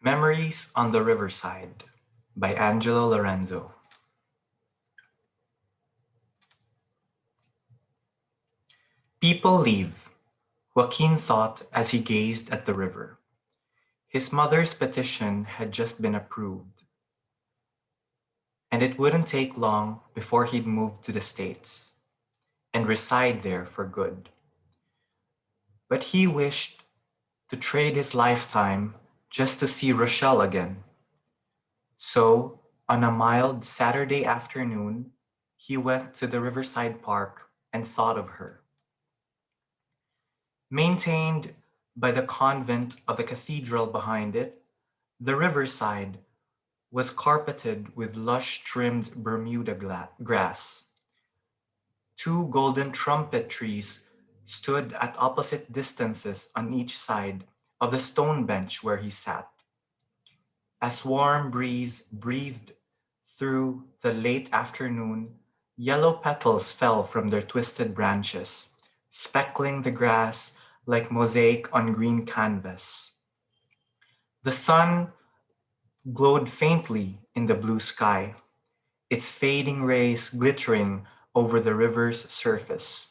Memories on the Riverside by Angelo Lorenzo. People leave, Joaquin thought as he gazed at the river. His mother's petition had just been approved, and it wouldn't take long before he'd move to the States and reside there for good. But he wished to trade his lifetime just to see Rochelle again. So, on a mild Saturday afternoon, he went to the Riverside Park and thought of her. Maintained by the convent of the cathedral behind it, the riverside was carpeted with lush-trimmed Bermuda grass. Two golden trumpet trees stood at opposite distances on each side of the stone bench where he sat. As warm breeze breathed through the late afternoon, yellow petals fell from their twisted branches, speckling the grass like mosaic on green canvas. The sun glowed faintly in the blue sky, its fading rays glittering over the river's surface.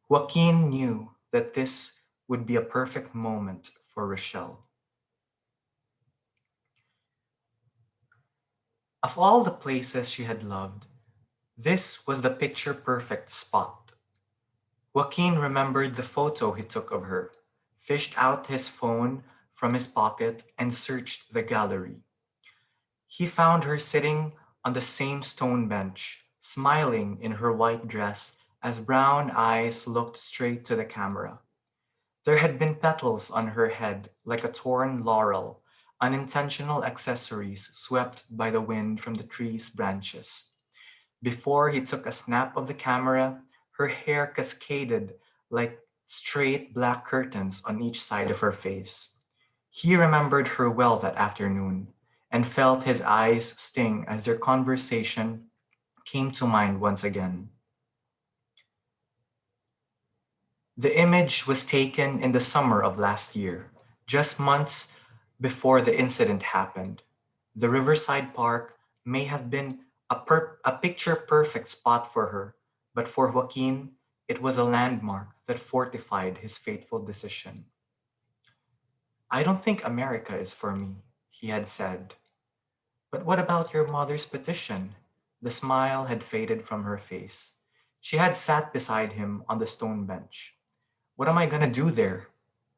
Joaquin knew that this would be a perfect moment for Rochelle. Of all the places she had loved, this was the picture-perfect spot. Joaquin remembered the photo he took of her, fished out his phone from his pocket, and searched the gallery. He found her sitting on the same stone bench, smiling in her white dress as brown eyes looked straight to the camera. There had been petals on her head like a torn laurel, unintentional accessories swept by the wind from the tree's branches. Before he took a snap of the camera, her hair cascaded like straight black curtains on each side of her face. He remembered her well that afternoon and felt his eyes sting as their conversation came to mind once again. The image was taken in the summer of last year, just months before the incident happened. The Riverside Park may have been a picture perfect spot for her, but for Joaquin, it was a landmark that fortified his fateful decision. I don't think America is for me, he had said. But what about your mother's petition? The smile had faded from her face. She had sat beside him on the stone bench. What am I gonna do there?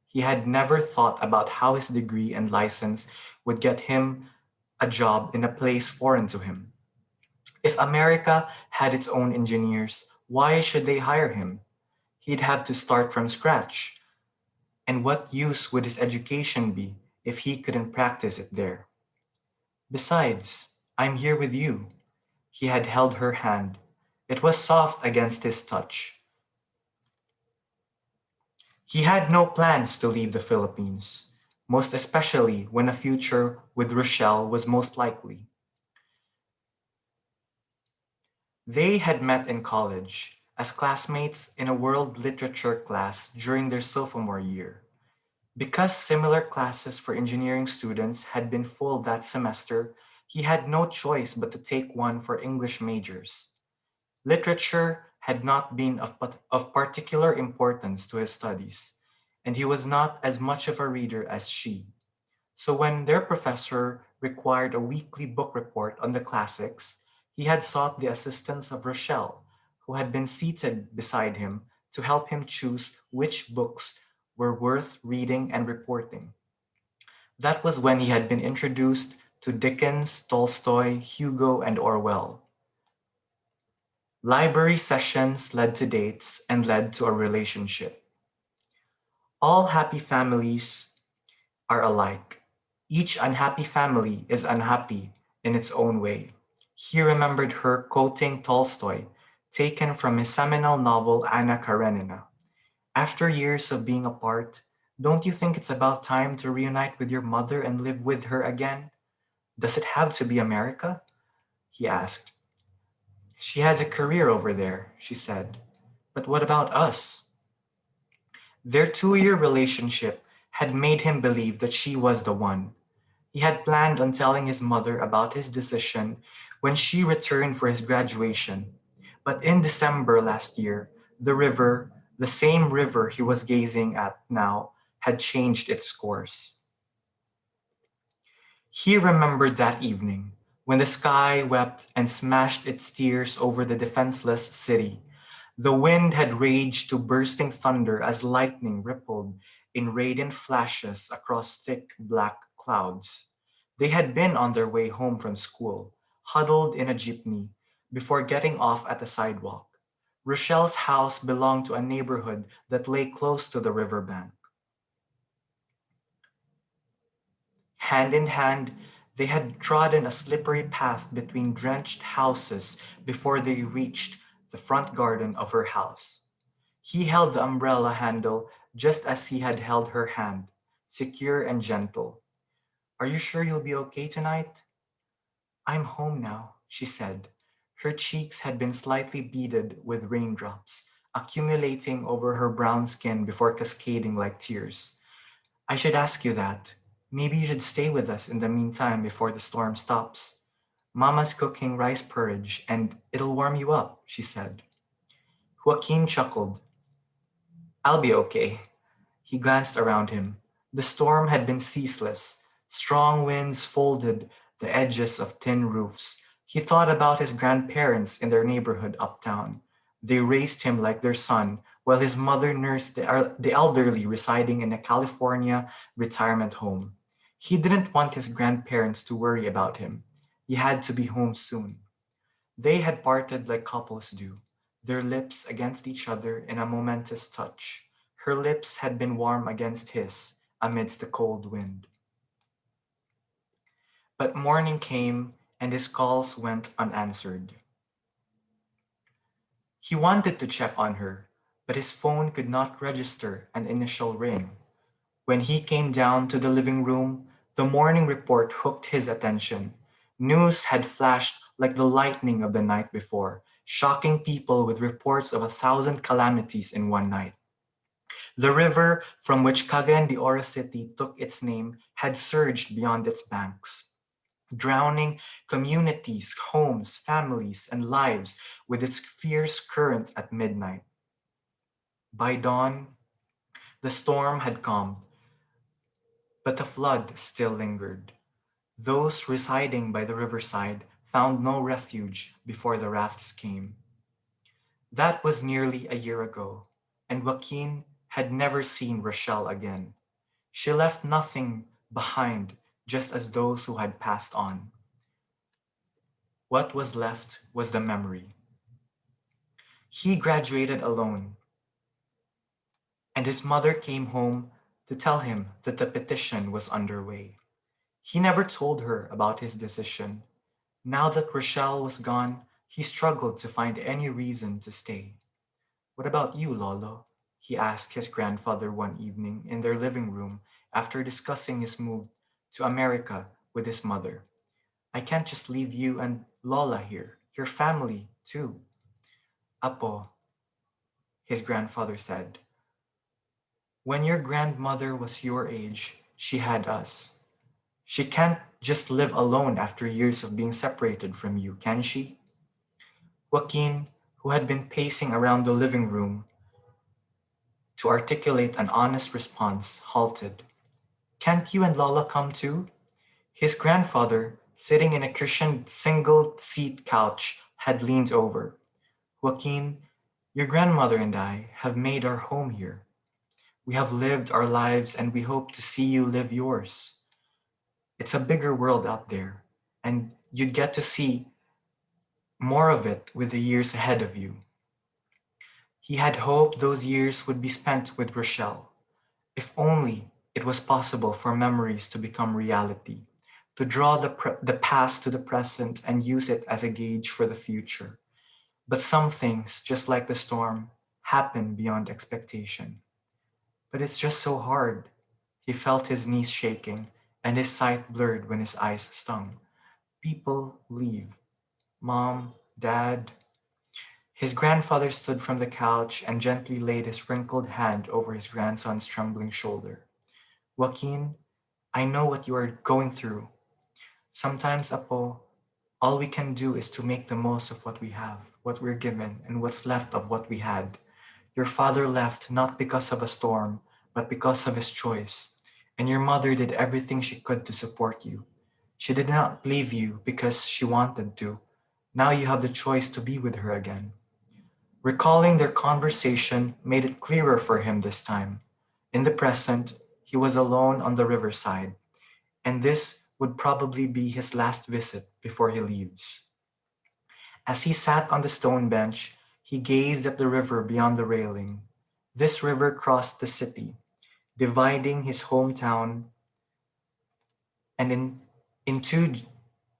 He had never thought about how his degree and license would get him a job in a place foreign to him. If America had its own engineers, why should they hire him? He'd have to start from scratch. And what use would his education be if he couldn't practice it there? Besides, I'm here with you. He had held her hand. It was soft against his touch. He had no plans to leave the Philippines, most especially when a future with Rochelle was most likely. They had met in college as classmates in a world literature class during their sophomore year. Because similar classes for engineering students had been full that semester, he had no choice but to take one for English majors. Literature had not been of particular importance to his studies, and he was not as much of a reader as she. So when their professor required a weekly book report on the classics, he had sought the assistance of Rochelle, who had been seated beside him to help him choose which books were worth reading and reporting. That was when he had been introduced to Dickens, Tolstoy, Hugo, and Orwell. Library sessions led to dates and led to a relationship. All happy families are alike. Each unhappy family is unhappy in its own way. He remembered her quoting Tolstoy, taken from his seminal novel Anna Karenina. After years of being apart, don't you think it's about time to reunite with your mother and live with her again? Does it have to be America? He asked. She has a career over there, she said. But what about us? Their 2-year relationship had made him believe that she was the one. He had planned on telling his mother about his decision when she returned for his graduation. But in December last year, the river, the same river he was gazing at now, had changed its course. He remembered that evening, when the sky wept and smashed its tears over the defenseless city. The wind had raged to bursting thunder as lightning rippled in radiant flashes across thick black clouds. They had been on their way home from school, huddled in a jeepney, before getting off at the sidewalk. Rochelle's house belonged to a neighborhood that lay close to the riverbank. Hand in hand, they had trodden a slippery path between drenched houses before they reached the front garden of her house. He held the umbrella handle just as he had held her hand, secure and gentle. Are you sure you'll be okay tonight? I'm home now, she said. Her cheeks had been slightly beaded with raindrops, accumulating over her brown skin before cascading like tears. I should ask you that. Maybe you should stay with us in the meantime before the storm stops. Mama's cooking rice porridge and it'll warm you up, she said. Joaquin chuckled. I'll be okay. He glanced around him. The storm had been ceaseless. Strong winds folded the edges of tin roofs. He thought about his grandparents in their neighborhood uptown. They raised him like their son, while his mother nursed the elderly residing in a California retirement home. He didn't want his grandparents to worry about him. He had to be home soon. They had parted like couples do, their lips against each other in a momentous touch. Her lips had been warm against his amidst the cold wind. But morning came and his calls went unanswered. He wanted to check on her, but his phone could not register an initial ring. When he came down to the living room, the morning report hooked his attention. News had flashed like the lightning of the night before, shocking people with reports of 1,000 calamities in one night. The river from which Cagayan de Oro City took its name had surged beyond its banks, drowning communities, homes, families, and lives with its fierce current at midnight. By dawn, the storm had calmed, but the flood still lingered. Those residing by the riverside found no refuge before the rafts came. That was nearly a year ago, and Joaquin had never seen Rochelle again. She left nothing behind, just as those who had passed on. What was left was the memory. He graduated alone, and his mother came home to tell him that the petition was underway. He never told her about his decision. Now that Rochelle was gone, he struggled to find any reason to stay. What about you, Lolo? He asked his grandfather one evening in their living room after discussing his move to America with his mother. I can't just leave you and Lola here. Your family, too. Apo, his grandfather said. When your grandmother was your age, she had us. She can't just live alone after years of being separated from you, can she? Joaquin, who had been pacing around the living room to articulate an honest response, halted. Can't you and Lola come too? His grandfather, sitting in a cushioned single seat couch, had leaned over. Joaquin, your grandmother and I have made our home here. We have lived our lives and we hope to see you live yours. It's a bigger world out there, and you'd get to see more of it with the years ahead of you. He had hoped those years would be spent with Rochelle. If only it was possible for memories to become reality, to draw the past to the present and use it as a gauge for the future. But some things, just like the storm, happen beyond expectation. But it's just so hard. He felt his knees shaking and his sight blurred when his eyes stung. People leave. Mom, Dad. His grandfather stood from the couch and gently laid his wrinkled hand over his grandson's trembling shoulder. Joaquin, I know what you are going through. Sometimes, Apo, all we can do is to make the most of what we have, what we're given, and what's left of what we had. Your father left not because of a storm, but because of his choice. And your mother did everything she could to support you. She did not leave you because she wanted to. Now you have the choice to be with her again. Recalling their conversation made it clearer for him this time. In the present, he was alone on the riverside, and this would probably be his last visit before he leaves. As he sat on the stone bench, he gazed at the river beyond the railing. This river crossed the city, dividing his hometown and into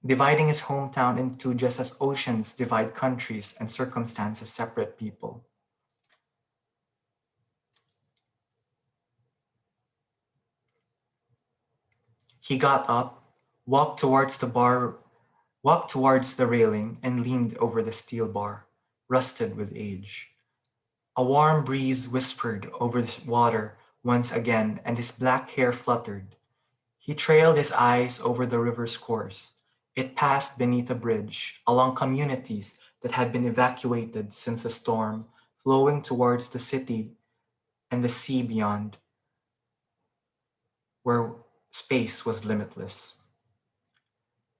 dividing his hometown into just as oceans divide countries and circumstances separate people. He got up, walked towards the bar, walked towards the railing, and leaned over the steel bar, rusted with age. A warm breeze whispered over the water once again, and his black hair fluttered. He trailed his eyes over the river's course. It passed beneath a bridge, along communities that had been evacuated since the storm, flowing towards the city and the sea beyond, where space was limitless.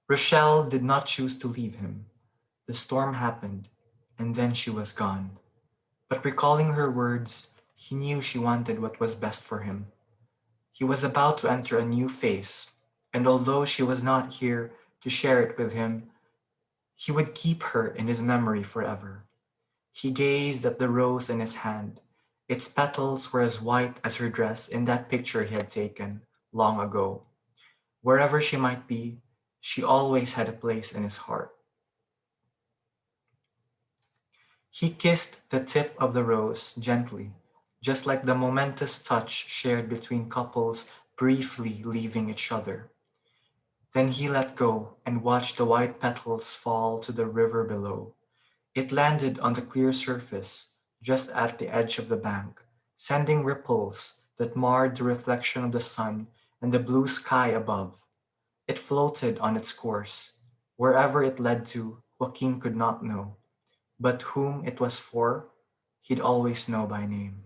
Rochelle did not choose to leave him. The storm happened, and then she was gone. But recalling her words, he knew she wanted what was best for him. He was about to enter a new phase, and although she was not here to share it with him, he would keep her in his memory forever. He gazed at the rose in his hand. Its petals were as white as her dress in that picture he had taken long ago. Wherever she might be, she always had a place in his heart. He kissed the tip of the rose gently, just like the momentous touch shared between couples briefly leaving each other. Then he let go and watched the white petals fall to the river below. It landed on the clear surface, just at the edge of the bank, sending ripples that marred the reflection of the sun and the blue sky above. It floated on its course. Wherever it led to, Joaquin could not know, but whom it was for, he'd always know by name.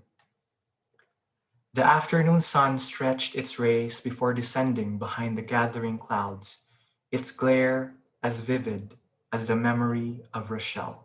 The afternoon sun stretched its rays before descending behind the gathering clouds, its glare as vivid as the memory of Rochelle.